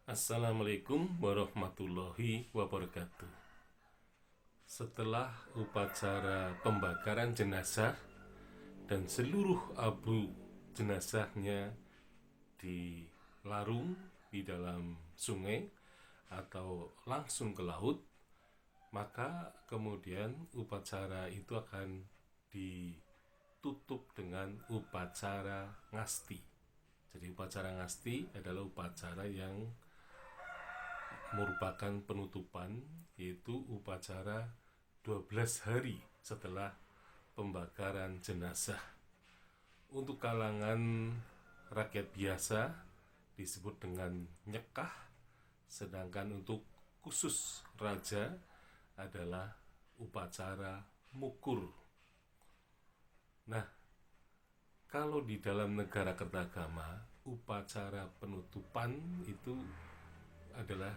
Assalamualaikum warahmatullahi wabarakatuh. Setelah upacara pembakaran jenazah dan seluruh abu jenazahnya dilarung di dalam sungai atau langsung ke laut, maka kemudian upacara itu akan ditutup dengan upacara ngasti. Jadi upacara ngasti adalah upacara yang merupakan penutupan, yaitu upacara 12 hari setelah pembakaran jenazah. Untuk kalangan rakyat biasa disebut dengan nyekah, sedangkan untuk khusus raja adalah upacara mukur. Nah, kalau di dalam negara Kertagama, upacara penutupan itu adalah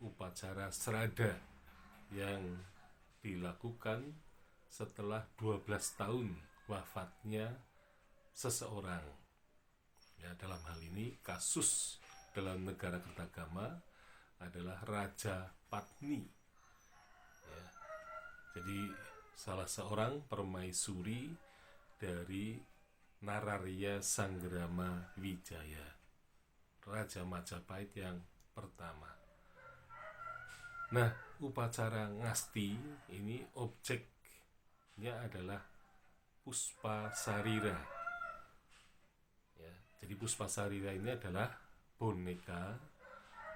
upacara serada yang dilakukan setelah 12 tahun wafatnya seseorang. Ya, dalam hal ini kasus dalam negara Kertagama adalah Raja Patni. Ya, jadi salah seorang permaisuri dari Nararya Sanggrama Wijaya, Raja Majapahit yang pertama. Nah, upacara ngasti ini objeknya adalah Puspasarira. Ya, jadi Puspasarira ini adalah boneka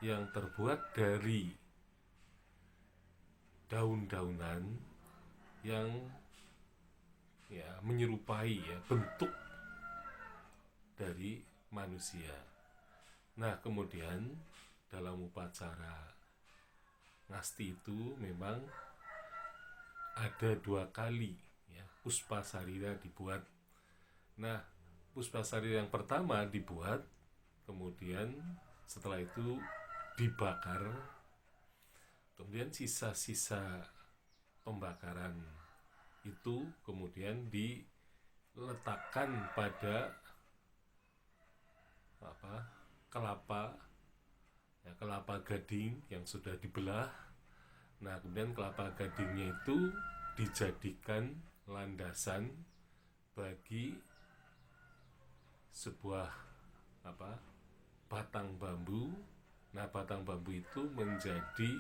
yang terbuat dari daun-daunan yang menyerupai bentuk dari manusia. Nah, kemudian dalam upacara ngasti itu memang ada 2 kali Puspasarira dibuat. Nah, Puspasarira yang pertama dibuat, kemudian setelah itu dibakar, kemudian sisa-sisa pembakaran itu kemudian diletakkan pada kelapa gading yang sudah dibelah. Nah, kemudian kelapa gadingnya itu dijadikan landasan bagi sebuah batang bambu. Nah, batang bambu itu menjadi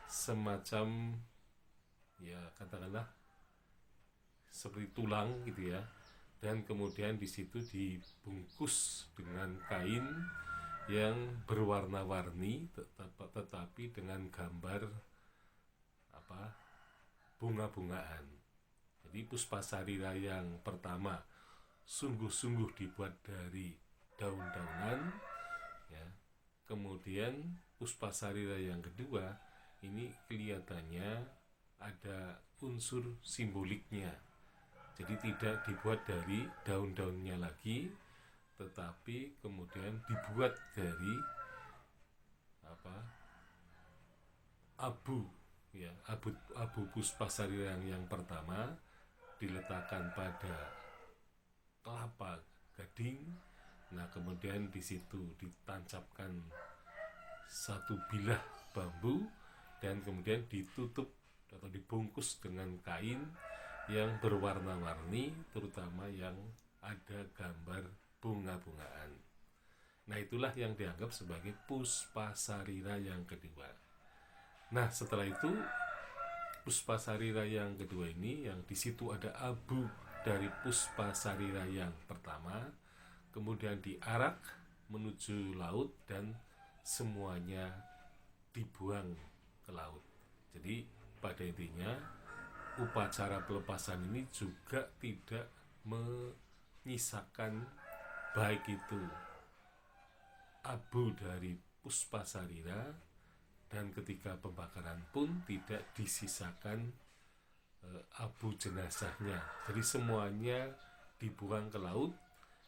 semacam katakanlah seperti tulang gitu ya. Dan kemudian di situ dibungkus dengan kain yang berwarna-warni, tetapi dengan gambar bunga-bungaan. Jadi Puspasarira yang pertama sungguh-sungguh dibuat dari daun-daunan, ya. Kemudian Puspasarira yang kedua ini kelihatannya ada unsur simboliknya. Jadi tidak dibuat dari daun-daunnya lagi, tetapi kemudian dibuat dari abu Puspasarira yang pertama diletakkan pada kelapa gading. Nah, kemudian di situ ditancapkan satu bilah bambu dan kemudian ditutup atau dibungkus dengan kain yang berwarna-warni, terutama yang ada gambar bunga-bungaan. Nah, itulah yang dianggap sebagai Puspasarira yang kedua. Nah, setelah itu Puspasarira yang kedua ini yang di situ ada abu dari Puspasarira yang pertama, kemudian diarak menuju laut dan semuanya dibuang ke laut. Jadi pada intinya upacara pelepasan ini juga tidak menyisakan baik itu abu dari Puspasarira, dan ketika pembakaran pun tidak disisakan abu jenazahnya. Jadi semuanya dibuang ke laut.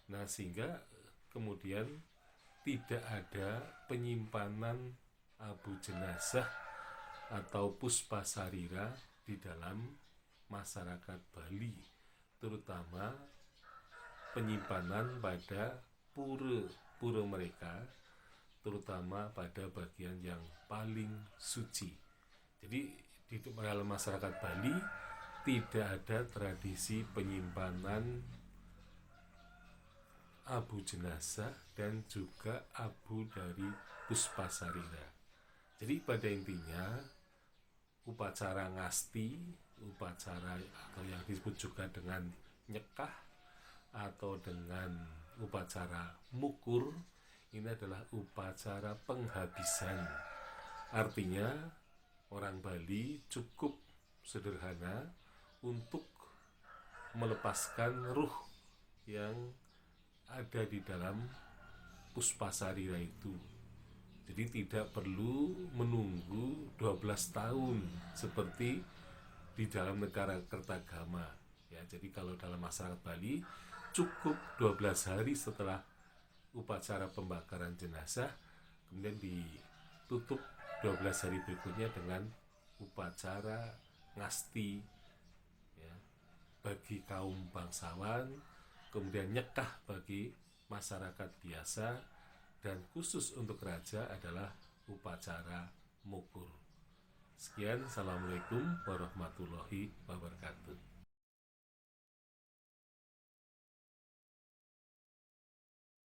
Nah, sehingga kemudian tidak ada penyimpanan abu jenazah atau Puspasarira di dalam masyarakat Bali, terutama penyimpanan pada pura mereka terutama pada bagian yang paling suci. Jadi di dalam masyarakat Bali tidak ada tradisi penyimpanan abu jenazah dan juga abu dari Puspasarira. Jadi pada intinya upacara ngasti, upacara atau yang disebut juga dengan nyekah atau dengan upacara mukur, ini adalah upacara penghabisan. Artinya orang Bali cukup sederhana untuk melepaskan ruh yang ada di dalam Puspasarira itu. Jadi tidak perlu menunggu 12 tahun seperti di dalam negara Kertagama. Ya, jadi kalau dalam masyarakat Bali cukup 12 hari setelah upacara pembakaran jenazah, kemudian ditutup 12 hari berikutnya dengan upacara ngasti, ya, bagi kaum bangsawan, kemudian nyekah bagi masyarakat biasa, dan khusus untuk raja adalah upacara mukur. Sekian, Assalamualaikum warahmatullahi wabarakatuh.